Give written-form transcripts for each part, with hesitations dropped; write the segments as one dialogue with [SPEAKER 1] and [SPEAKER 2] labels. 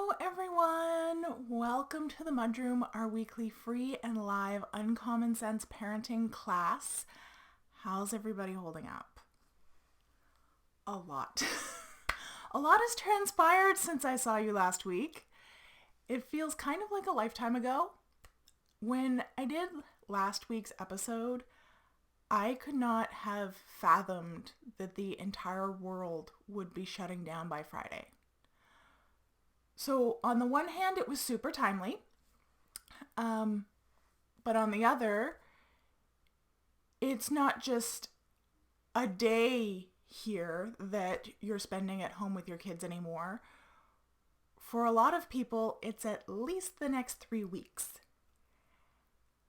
[SPEAKER 1] Hello everyone! Welcome to the MudRoom, our weekly free and live uncommon sense parenting class. How's everybody holding up? A lot. A lot has transpired since I saw you last week. It feels kind of like a lifetime ago. When I did last week's episode, I could not have fathomed that the entire world would be shutting down by Friday. So on the one hand, it was super timely. But on the other, it's not just a day here that you're spending at home with your kids anymore. For a lot of people, it's at least the next 3 weeks.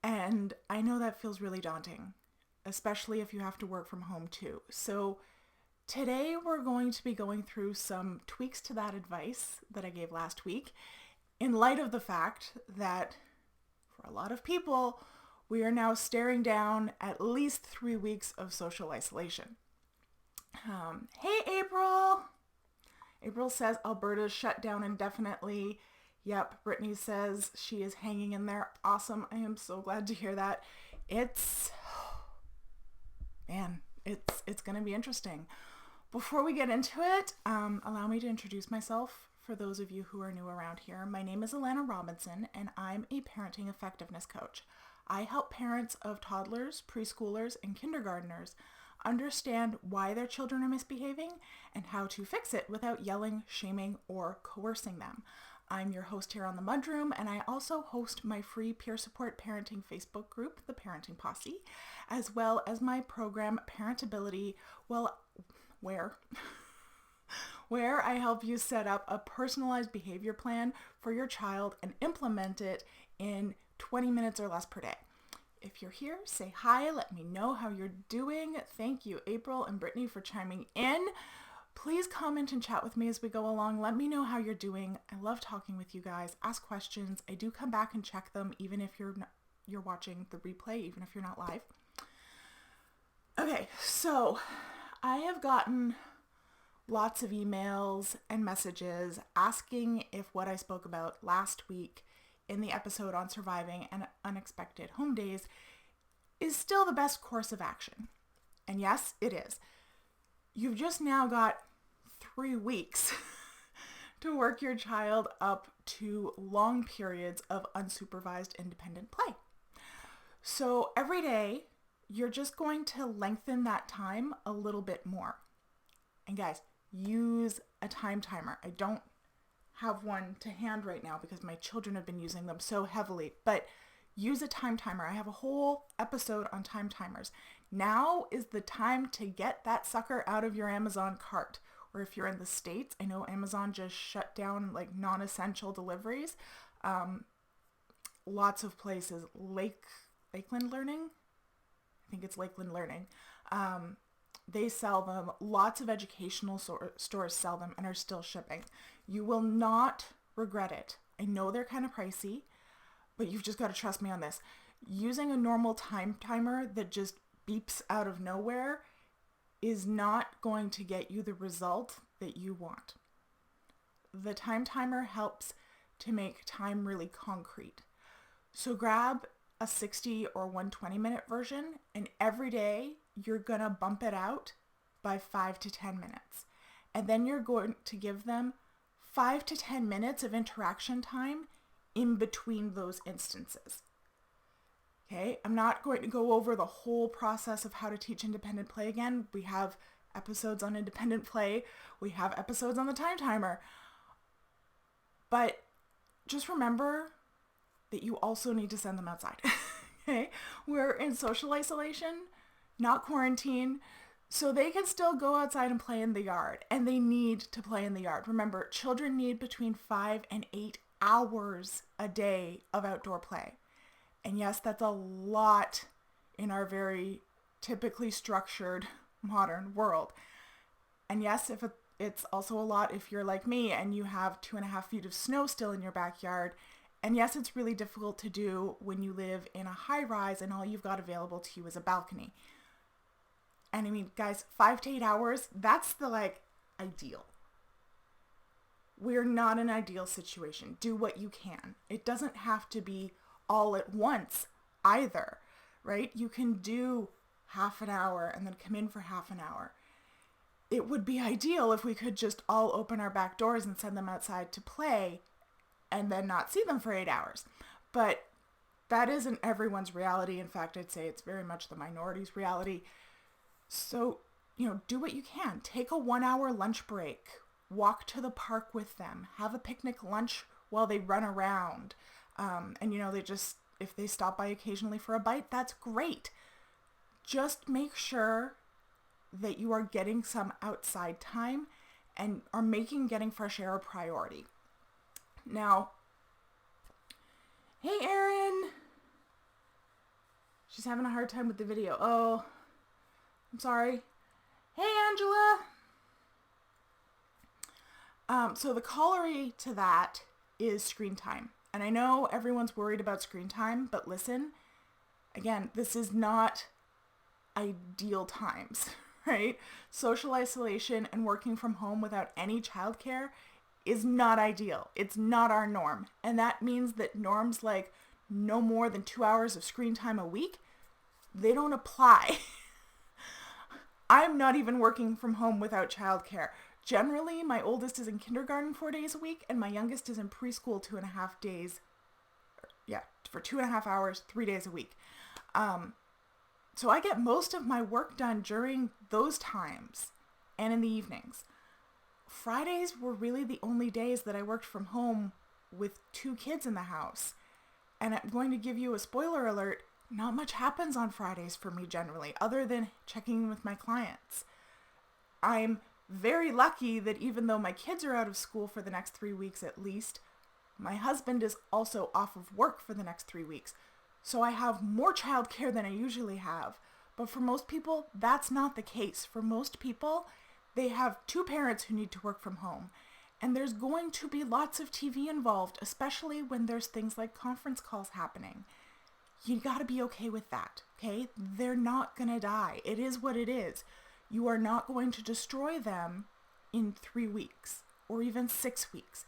[SPEAKER 1] And I know that feels really daunting, especially if you have to work from home too. So today we're going to be going through some tweaks to that advice that I gave last week in light of the fact that for a lot of people, we are now staring down at least 3 weeks of social isolation. Hey, April! April says Alberta's shut down indefinitely. Yep, Brittany says she is hanging in there. Awesome. I am so glad to hear that. It's going to be interesting. Before we get into it, allow me to introduce myself for those of you who are new around here. My name is Allana Robinson, and I'm a parenting effectiveness coach. I help parents of toddlers, preschoolers, and kindergartners understand why their children are misbehaving and how to fix it without yelling, shaming, or coercing them. I'm your host here on the MudRoom, and I also host my free peer support parenting Facebook group, The Parenting Posse, as well as my program, Parentability, where I help you set up a personalized behavior plan for your child and implement it in 20 minutes or less per day. If you're here, say hi, let me know how you're doing. Thank you, April and Brittany, for chiming in. Please comment and chat with me as we go along. Let me know how you're doing. I love talking with you guys. Ask questions. I do come back and check them, even if you're watching the replay, even if you're not live. Okay, so I have gotten lots of emails and messages asking if what I spoke about last week in the episode on surviving and unexpected home days is still the best course of action. And yes, it is. You've just now got 3 weeks to work your child up to long periods of unsupervised independent play. So every day, you're just going to lengthen that time a little bit more. And guys, use a time timer. I don't have one to hand right now because my children have been using them so heavily, but use a time timer. I have a whole episode on time timers. Now is the time to get that sucker out of your Amazon cart. Or if you're in the States, I know Amazon just shut down like non-essential deliveries. Lots of places, Lakeland Learning, I think it's Lakeland Learning. They sell them. Lots of educational stores sell them and are still shipping. You will not regret it. I know they're kind of pricey, but you've just got to trust me on this. Using a normal time timer that just beeps out of nowhere is not going to get you the result that you want. The time timer helps to make time really concrete. So grab a 60 or 120 minute version, and every day you're going to bump it out by 5 to 10 minutes. And then you're going to give them 5 to 10 minutes of interaction time in between those instances. Okay, I'm not going to go over the whole process of how to teach independent play again. We have episodes on independent play. We have episodes on the time timer. But just remember that you also need to send them outside. Okay, we're in social isolation, not quarantine, so they can still go outside and play in the yard, and they need to play in the yard. Remember, children need between 5 and 8 hours a day of outdoor play. And yes, that's a lot in our very typically structured modern world. And yes, it's also a lot if you're like me and you have 2.5 feet of snow still in your backyard. And yes, it's really difficult to do when you live in a high rise and all you've got available to you is a balcony. And I mean, guys, 5 to 8 hours, that's the ideal. we're not an ideal situation. Do what you can. It doesn't have to be all at once either, right? You can do half an hour and then come in for half an hour. It would be ideal if we could just all open our back doors and send them outside to play and then not see them for 8 hours. But that isn't everyone's reality. In fact, I'd say it's very much the minority's reality. So, do what you can. Take a 1 hour lunch break. Walk to the park with them. Have a picnic lunch while they run around. And if they stop by occasionally for a bite, that's great. Just make sure that you are getting some outside time and are making getting fresh air a priority. Now, hey Erin! She's having a hard time with the video. Oh, I'm sorry. Hey Angela! So the corollary to that is screen time. And I know everyone's worried about screen time, but listen, again, this is not ideal times, right? Social isolation and working from home without any childcare is not ideal. It's not our norm. And that means that norms like no more than 2 hours of screen time a week, they don't apply. I'm not even working from home without childcare. Generally, my oldest is in kindergarten 4 days a week, and my youngest is in preschool 2.5 days. Yeah, for 2.5 hours, 3 days a week. So I get most of my work done during those times and in the evenings. Fridays were really the only days that I worked from home with 2 kids in the house. And I'm going to give you a spoiler alert, not much happens on Fridays for me generally, other than checking in with my clients. I'm very lucky that even though my kids are out of school for the next 3 weeks at least, my husband is also off of work for the next 3 weeks. So I have more childcare than I usually have. But for most people, that's not the case. For most people, they have 2 parents who need to work from home. And there's going to be lots of TV involved, especially when there's things like conference calls happening. You gotta be okay with that, okay? They're not gonna die. It is what it is. You are not going to destroy them in 3 weeks or even 6 weeks.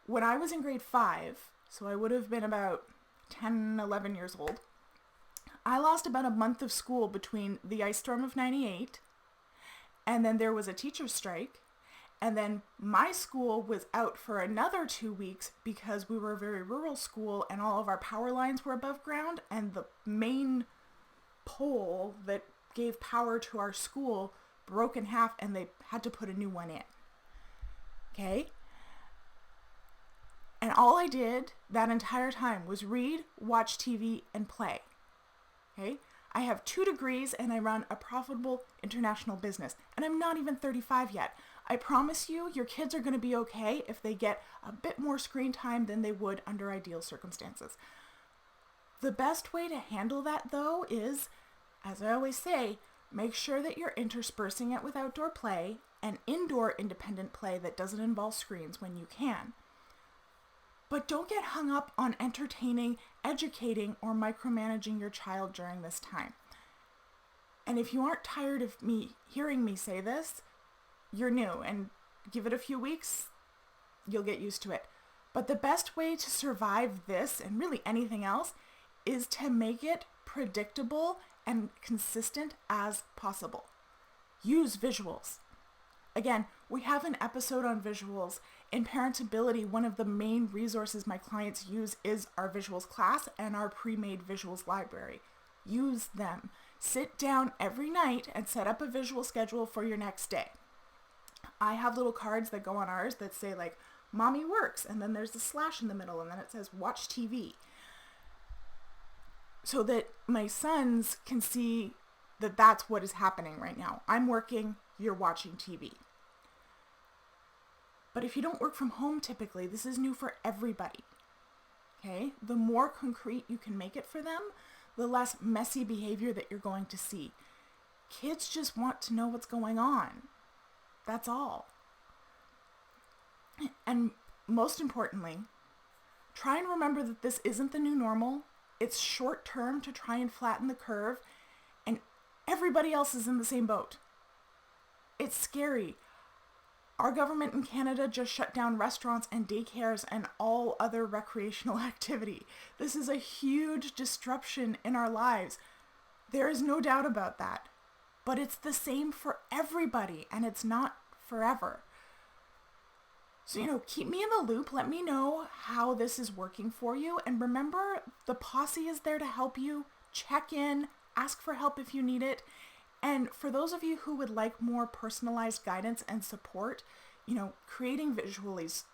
[SPEAKER 1] When I was in grade 5, so I would have been about 10, 11 years old, I lost about a month of school between the ice storm of 98, and then there was a teacher's strike, and then my school was out for another 2 weeks because we were a very rural school and all of our power lines were above ground, and the main pole that gave power to our school broke in half and they had to put a new one in. Okay? And all I did that entire time was read, watch TV, and play. Okay? I have 2 degrees and I run a profitable international business. And I'm not even 35 yet. I promise you, your kids are going to be okay if they get a bit more screen time than they would under ideal circumstances. The best way to handle that, though, is, as I always say, make sure that you're interspersing it with outdoor play and indoor independent play that doesn't involve screens when you can. But don't get hung up on entertaining, educating, or micromanaging your child during this time. And if you aren't tired of hearing me say this, you're new, and give it a few weeks, you'll get used to it. But the best way to survive this, and really anything else, is to make it predictable and consistent as possible. Use visuals. Again, we have an episode on visuals. In Parentability, one of the main resources my clients use is our visuals class and our pre-made visuals library. Use them. Sit down every night and set up a visual schedule for your next day. I have little cards that go on ours that say like, Mommy works, and then there's a slash in the middle, and then it says watch TV. So that my sons can see that that's what is happening right now. I'm working, you're watching TV. But if you don't work from home typically, this is new for everybody. Okay? The more concrete you can make it for them, the less messy behavior that you're going to see. Kids just want to know what's going on. That's all. And most importantly, try and remember that this isn't the new normal. It's short term to try and flatten the curve, and everybody else is in the same boat. It's scary. Our government in Canada just shut down restaurants and daycares and all other recreational activity. This is a huge disruption in our lives. There is no doubt about that. But it's the same for everybody, and it's not forever. So, keep me in the loop. Let me know how this is working for you. And remember, the posse is there to help you. Check in, ask for help if you need it. And for those of you who would like more personalized guidance and support, creating visuals,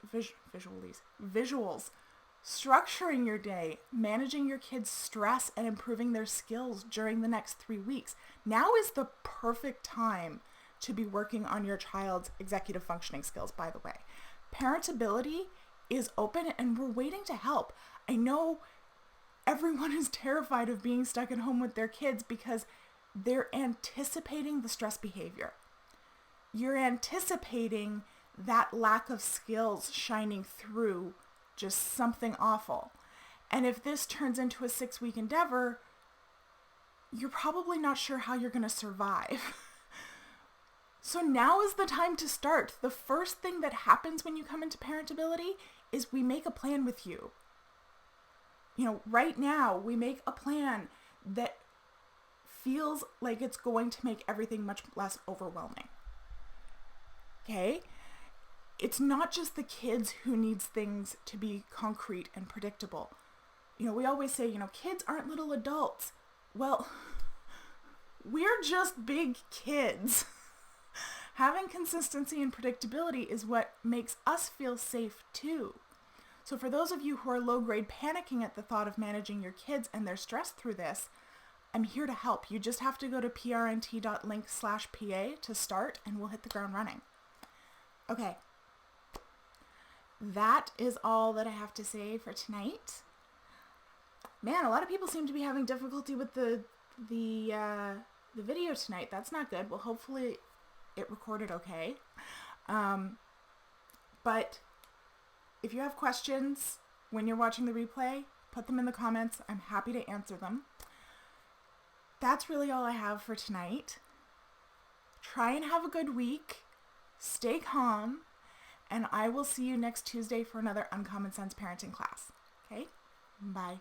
[SPEAKER 1] structuring your day, managing your kids' stress, and improving their skills during the next 3 weeks. Now is the perfect time to be working on your child's executive functioning skills, by the way. Parentability is open and we're waiting to help. I know everyone is terrified of being stuck at home with their kids because they're anticipating the stress behavior. You're anticipating that lack of skills shining through just something awful. And if this turns into a 6-week endeavor, you're probably not sure how you're going to survive. So now is the time to start. The first thing that happens when you come into parentability is we make a plan with you. Right now we make a plan that feels like it's going to make everything much less overwhelming. Okay? It's not just the kids who needs things to be concrete and predictable. We always say, kids aren't little adults. Well, we're just big kids. Having consistency and predictability is what makes us feel safe too. So for those of you who are low grade panicking at the thought of managing your kids and their stress through this, I'm here to help. You just have to go to prnt.link/PA to start and we'll hit the ground running. Okay. That is all that I have to say for tonight. Man, a lot of people seem to be having difficulty with the video tonight. That's not good. Well, hopefully it recorded okay. But if you have questions when you're watching the replay, put them in the comments. I'm happy to answer them. That's really all I have for tonight. Try and have a good week. Stay calm. And I will see you next Tuesday for another Uncommon Sense parenting class. Okay? Bye.